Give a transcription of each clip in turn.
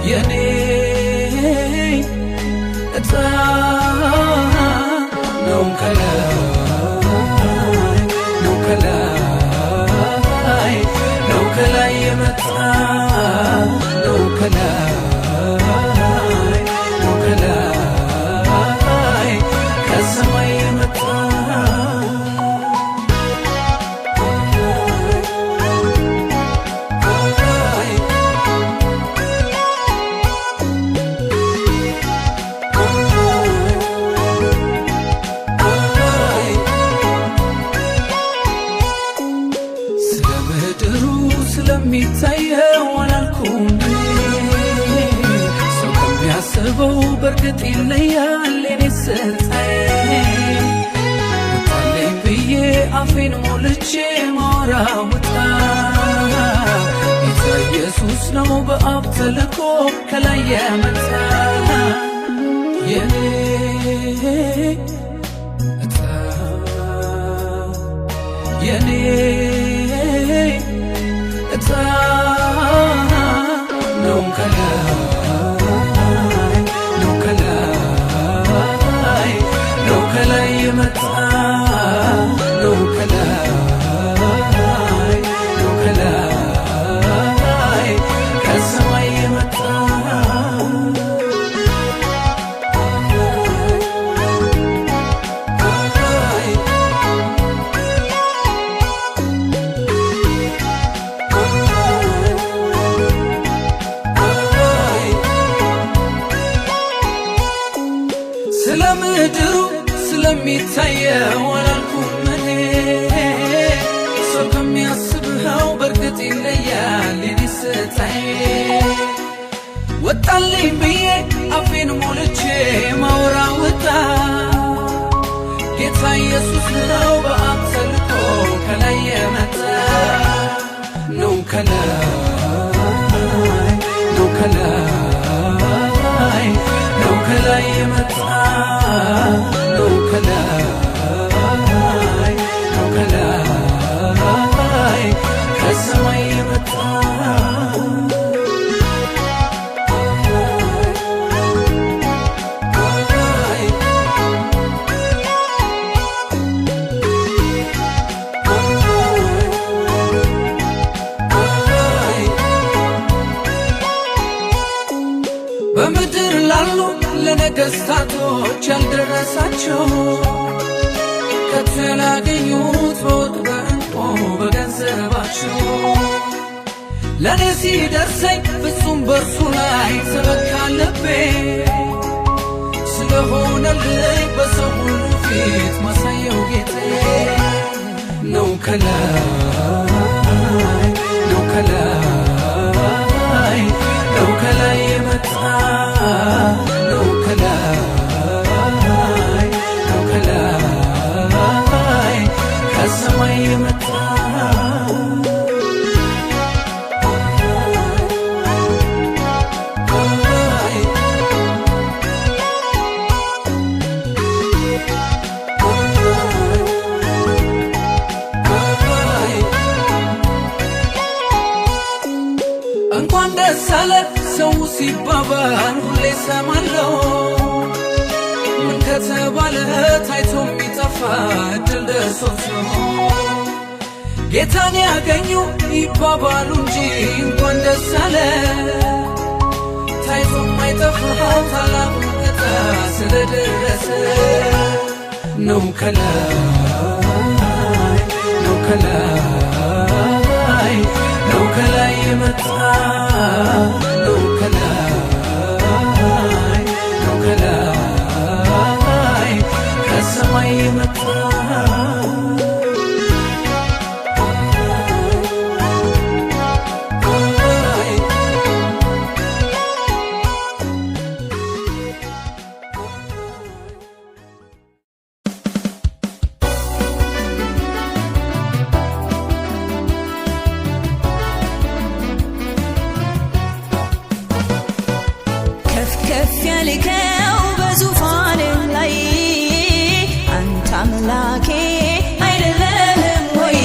የኔ እጣ ነው ከላይ የመጣ ነው ከላይ ከሰማይ የመጣ ስለሚታየው አላልኩም ሰው ከሚያስበው በርግጥ ይለያል የኔ ስታይ ወጣለኝ ብዬ አፌን ሞልቼ ማወራውጣ ጌታ ኢየሱስ ነው በአብ ተልኮ ከላይ የመጣ የኔ እጣ የኔ እጣ ነው ከላይ የመጣ ነው ከላይ ከሰማይ የመጣ ስለምድሩ ስለሚታየው አላልኩም እኔ ሰው ከሚያስበው በርግጥ ይለያል የኔ ስታይ ወጣልኝ ብዬ አፌን ሞልቼ ማወራውጣ ጌታ ኢየሱስ ነው በአብ ተልኮ ከላይ የመጣ ነው ከላይ የመጣ ነው ከላይ ከሰማይ የመጣ በምድር ላሉ ለነገሥታቶች ያልደረሳቸው ከቶ ያላገኙት በወርቅ በዕንቁ በገንዘባቸው ለእኔ ሲደርሰኝ ፍጹም በእርሱ ላይ ተመካ ልቤ ስለሆነልኝ በሰው ሁሉ ፊት ማሳየው ጌጤ ነው ከላይ የመጣ ነው ከላይ ከሰማይ የመጣ እንኳን ደስ አለ ሰው ሲባባል ሁሌ ሰማለው ምን ከተባለ ታይቶ የሚጠፋ እድል ደርሶት ነው ጌታን ያገኙ ይባባሉ እንጂ እንኳን ደስ አለ ታይቶ የማይጠፋው ታላቁ ጌታ ስለደረሰ ነው ከላይ የመጣ ነው ከላይ ከሰማይ የመጣ ያልከው በዙፋን ላይ አንተ አምላኬ አይደለህም ወይ?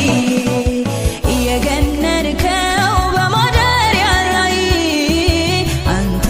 የገነንከው በማደሪያ ላይ አንተ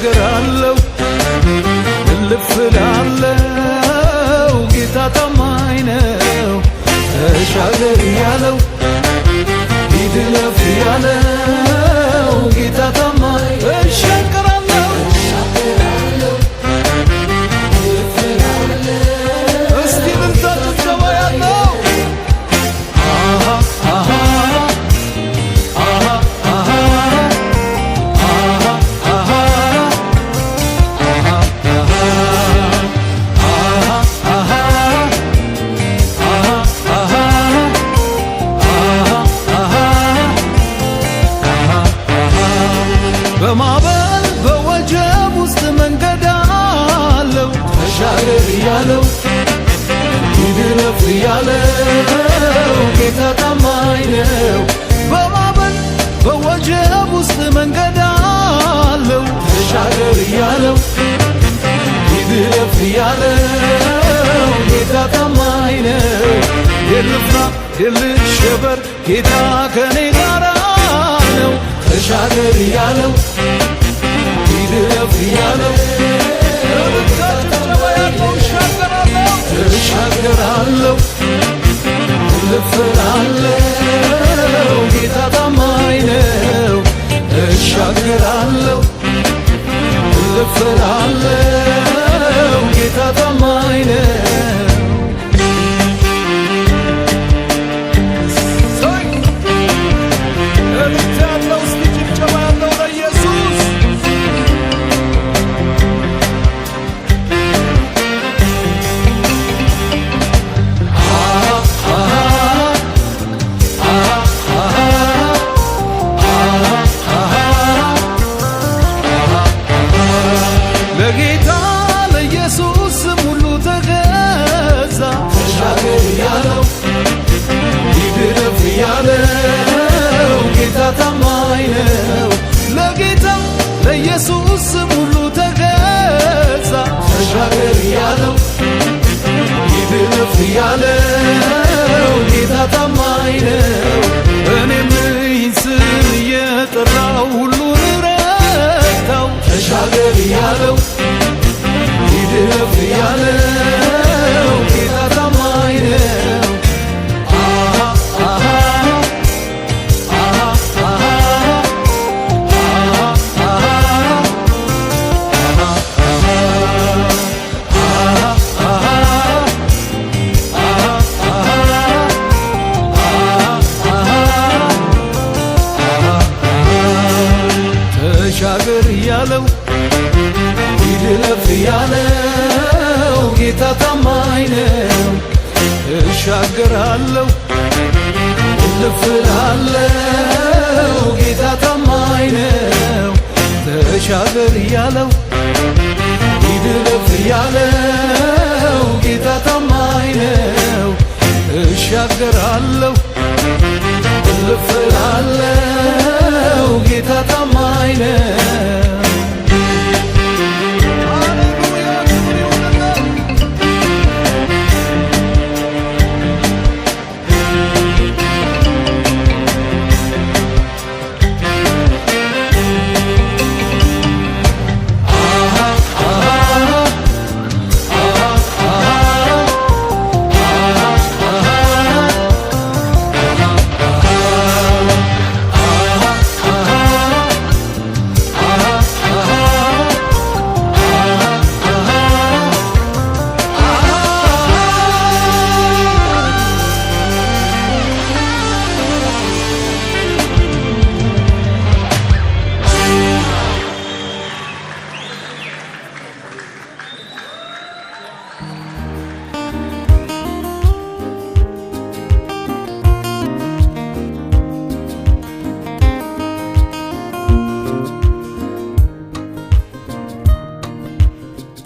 እሻገራለሁ እልፍ እላለሁ ጌታ ታማኝ ነው ተሻገር ያለው ሂድ እለፍ ያለው ጌታ ታማኝ እሻገራለሁ እልፍ እላለሁ እስቲ ብርታ ጭብጨባ ያለው በማዕበል በወጀብ ውስጥ መንገድ አለው ተሻገር ያለው ሂድ እለፍ ያለው ጌታ ታማኝ ነው በማዕበል በወጀብ ውስጥ መንገድ አለው ተሻገር ያለው ሂድ እለፍ ያለው ጌታ ታማኝ ነው የልፍራ የልሸበር ጌታ ከኔ ጋራ ነው ተሻገር ያለው ሂድ እለፍ ያለው እሻገራለሁ እልፍ እላለሁ ጌታ ታማኝ ነው እሻገራለሁ እልፍ እላለሁ ጌታ ታማኝ ነው ለጌታ ለኢየሱስ ሁሉ ተገዛ ተሻገር ያለው ሂድ እለፍ ያለው ጌታ ታማኝ ነው ለጌታ ለኢየሱስ ሁሉ ተገዛ ተሻገር ያለው ሂድ እለፍ ያለው ጌታ ታማኝ ነው እኔም ይህን ስም እየጠራው ሁሉን ረታው ተሻገር ያለው ሂድ እለፍ ያለው ጌታ ታማኝ ነው ተሻገር ያለው ሂድ እለፍ ያለው ጌታ ታማኝ ነው እሻገራለሁ እልፍ እላለሁ ጌታ ታማኝ ነው ተሻገር ያለው ሂድ እለፍ ያለው ጌታ ታማኝ ነው እሻገራለሁ እልፍ እላለሁ ጌታ ታማኝ ነው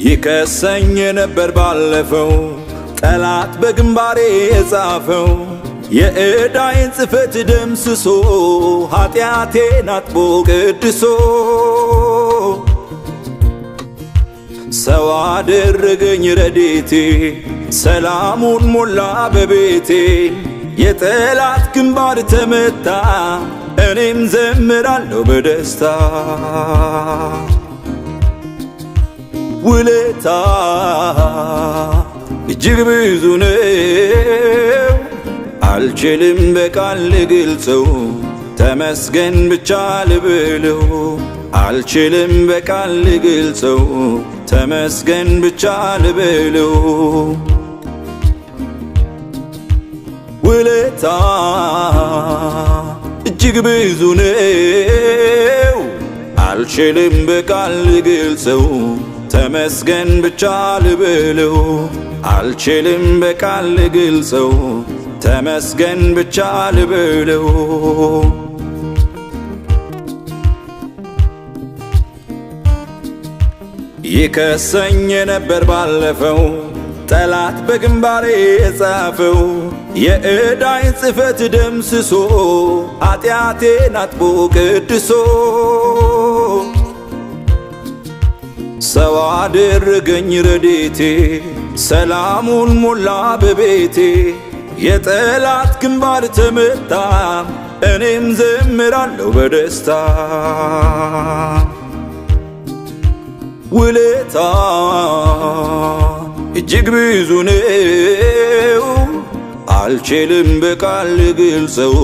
ይከሰኝ ነበር ባለፈው ጠላት በግንባሬ የጻፈው የዕዳዬን ጽሕፈት ደምስሶ ኃጢአቴን አጥቦ ቅድሶ ሰው አደረገኝ ረድኤቴ ሰላሙን ሞላ በቤቴ የጠላት ግንባር ተመታ እኔም ዘምራለሁ በደስታ ውለታ እጅግ ብዙ ነው፣ አልችልም በቃል ልገልጸው። ተመስገን ብቻ ልበለው፣ አልችልም በቃል ልገልጸው። ተመስገን ብቻ ልበለው። ውለታ እጅግ ብዙ ነው፣ አልችልም በቃል ልገልጸው። ተመስገን ብቻ ልበለው፣ አልችልም በቃል ልገልጸው። ተመስገን ብቻ ልበለው። ይከሰኝ ነበር ባለፈው ጠላት በግንባሬ የጻፈው፣ የዕዳይን ጽሕፈት ደምስሶ ኃጢአቴን አጥቦ ቅድሶ ሰው አደረገኝ ረድኤቴ፣ ሰላሙን ሞላ በቤቴ። የጠላት ግንባር ተመታ፣ እኔም ዘምራለሁ በደስታ። ውለታ እጅግ ብዙ ነው፣ አልችልም በቃል ልገልጸው።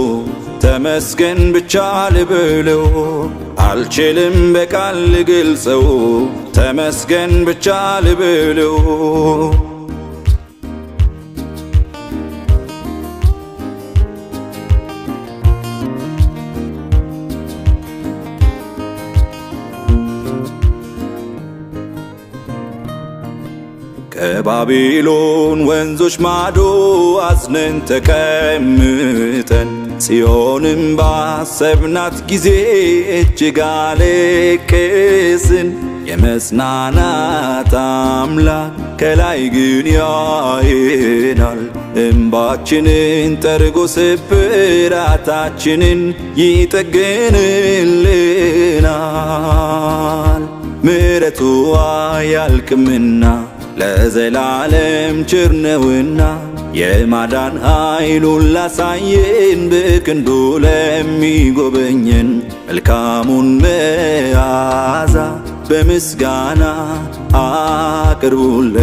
ተመስገን ብቻ ልበለው፣ አልችልም በቃል ልገልጸው። ተመስገን ብቻ ልበለው። ከባቢሎን ወንዞች ማዶ አዝነን ተቀምጠን ጽዮንም ባሰብናት ጊዜ እጅግ አለቀስን። የመጽናናት አምላክ ከላይ ግን ያየናል። እንባችንን ጠርጎ ስብራታችንን ይጠግንልናል። ምሕረቱ አያልቅምና ለዘላለም ቸር ነውና፣ የማዳን ኃይሉን ላሳየን በክንዱ ለሚጎበኘን መልካሙን መዓዛ በምስጋና አቅርቡለት፣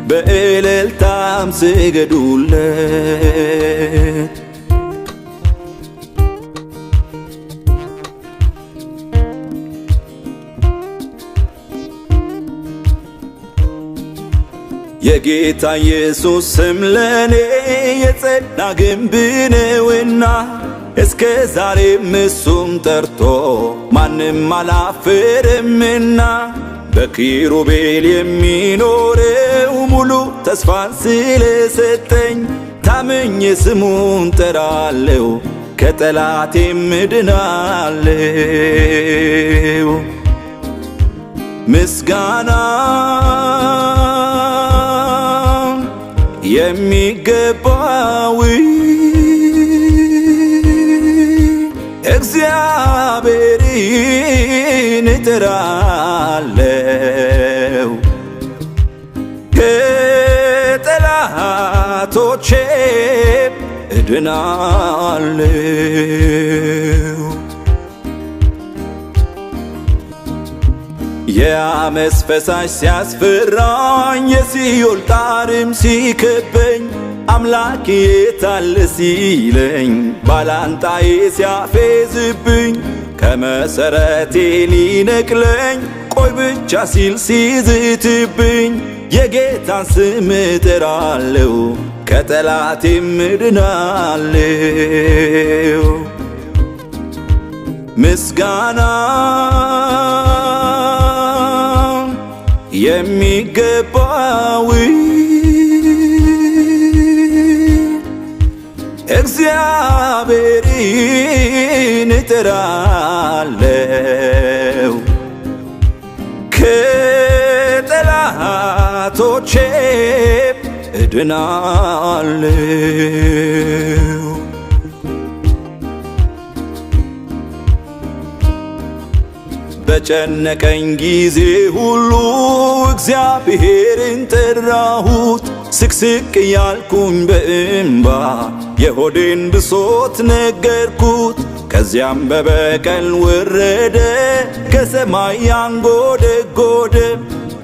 በእልልታም ስገዱለት። የጌታ ኢየሱስ ስም ለኔ የጸና ግንብ ነውና፣ እስከ ዛሬም እሱም ጠርቶ ማንም አላፈረምና። በኪሩቤል የሚኖረው ሙሉ ተስፋን ስለሰጠኝ ታምኜ ስሙን ጠራለው፣ ከጠላቴም እድናለው። ምስጋና የሚገባው እግዚአብሔርን እጠራለሁ፣ ከጠላቶቼ እድናለሁ። የአመፅ ፈሳሽ ሲያስፈራኝ፣ የሲኦል ጣርም ሲከበኝ፣ አምላኬ የታለ ሲለኝ ባላንጣዬ ሲያፌዝብኝ፣ ከመሠረቴ ሊነቅለኝ ቆይ ብቻ ሲል ሲዝትብኝ፣ የጌታን ስም እጠራለሁ፣ ከጠላቴም እድናለሁ። ምስጋና የሚገባው እግዚአብሔርን እጠራለሁ፣ ከጠላቶቼ እድናለሁ። በጨነቀኝ ጊዜ ሁሉ እግዚአብሔርን ጠራሁት፣ ስቅስቅ ያልኩኝ በእንባ የሆዴን ብሶት ነገርኩት። ከዚያም በበቀል ወረደ ከሰማይ ያንጎደጎደ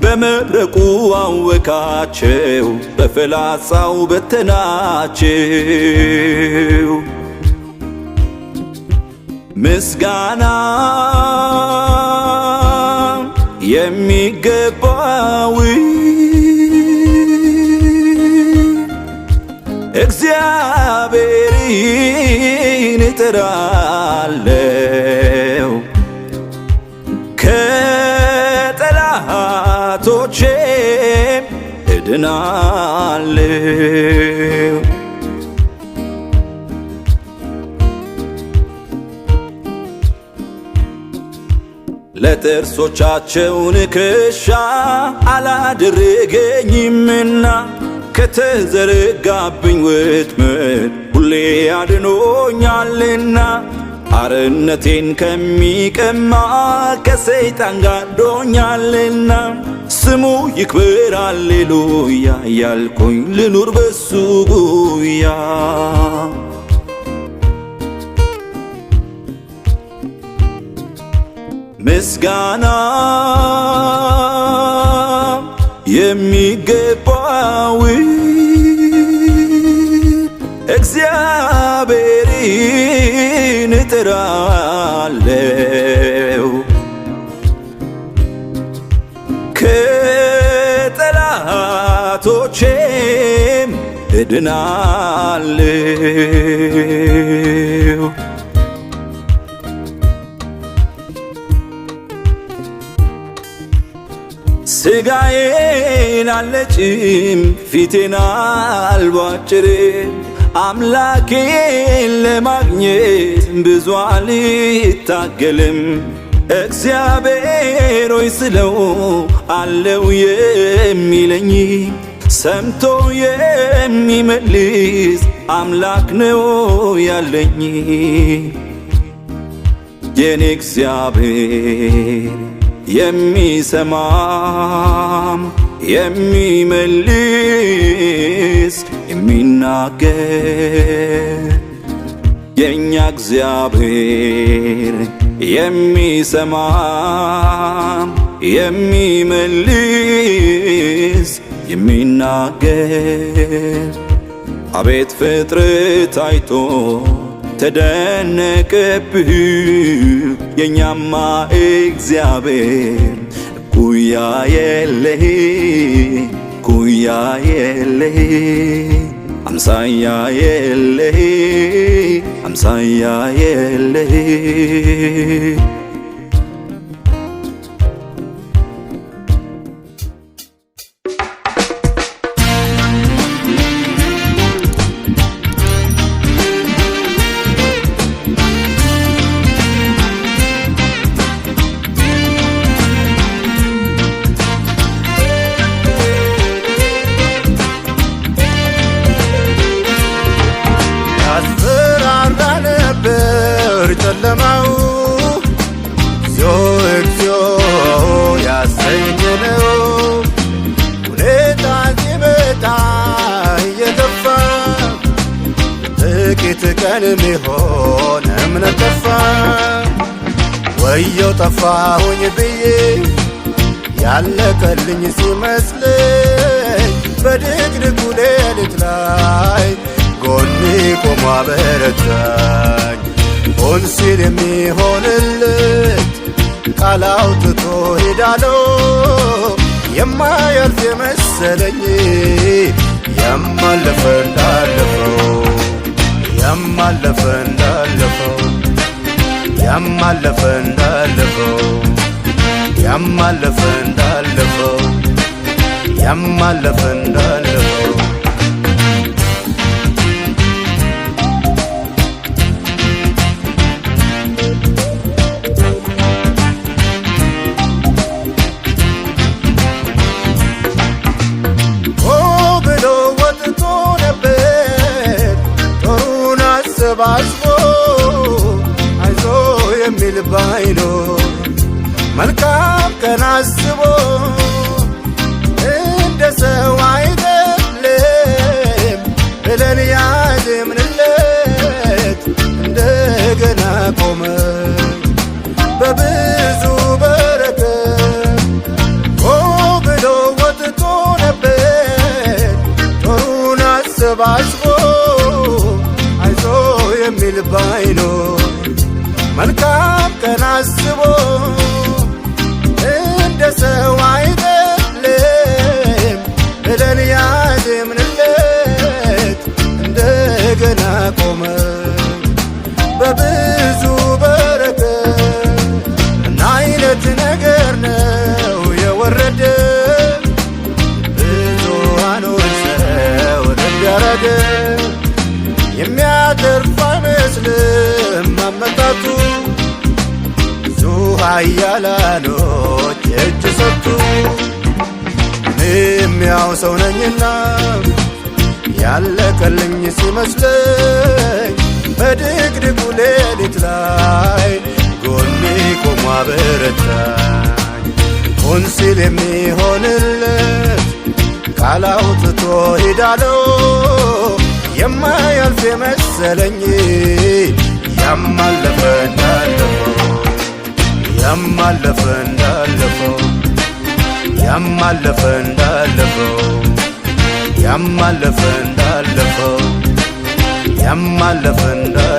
በመብረቁ አወካቸው በፍላጻው በተናቸው ምስጋና የሚገባው እግዚአብሔርን እጠራለሁ ከጠላቶቼም እድናለሁ ለጥርሶቻቸው ንክሻ አላደረገኝምና ከተዘረጋብኝ ወጥመድ ሁሌ አድኖኛልና አርነቴን ከሚቀማ ከሰይጣን ጋርዶኛልና ስሙ ይክበር ሃሌሉያ ያልኩኝ ልኑር በሱ ጉያ ምስጋና የሚገባው እግዚአብሔርን እጠራለሁ ከጠላቶቼም እድናለሁ ስጋዬን አልነጭም ፊቴን አልቧጭርም አምላኬን ለማግኘት ብዙ አልታገልም እግዚአብሔር ሆይ ስለው አለው የሚለኝ ሰምቶ የሚመልስ አምላክ ነው ያለኝ የኔ እግዚአብሔር የሚሰማም የሚመልስ የሚናገር የኛ እግዚአብሔር የሚሰማም የሚመልስ የሚናገር አቤት ፍጥረት አይቶ ተደነቀብህ የኛማ እግዚአብሔር ኩያ የለህ ኩያ የለህ አምሳያ የለህ አምሳያ የለህ ጨለማው እግዚኦ ያሰኘነው ሁኔታ ሲመጣ እየገፋ ጥቂት ቀን ሚሆን እምነት ጠፋ ወየው ጠፋሁኝ ብዬ ያለቀልኝ ሲመስለኝ በድቅድቁ ሌሊት ላይ ጎኔ ቆሞ አበረታኝ ሆን ሲል የሚሆንለት ቃል አውጥቶ ሄዳለው የማያልፍ የመሰለኝ ያማለፈ እንዳለፈው ያማለፈ እንዳለፈው ያማለፈ እንዳለፈው ያማለፈ እንዳለፈው ያማለፈ እንዳለፈው ባስቦ አይዞ የሚል ባይኖ መልካም ቀን አስቦ እንደ ሰው አይደለም ብለን ያዜምንለት እንደገና ቆመ ኃያላኖች እጅ ሰጡ። እኔም ያው ሰው ነኝና ያለቀልኝ ሲመስለኝ በድቅድቁ ሌሊት ላይ ጎኔ ቆሞ አበረታኝ። ሁን ሲል የሚሆንለት ቃል አውጥቶ ሄዳለው የማያልፍ የመሰለኝ ያማለፈ እንዳለፈው ያማለፈ እንዳለፈው ያማለፈ እንዳለፈው ያማለፈ እንዳለፈው ያማለፈ እንዳለፈው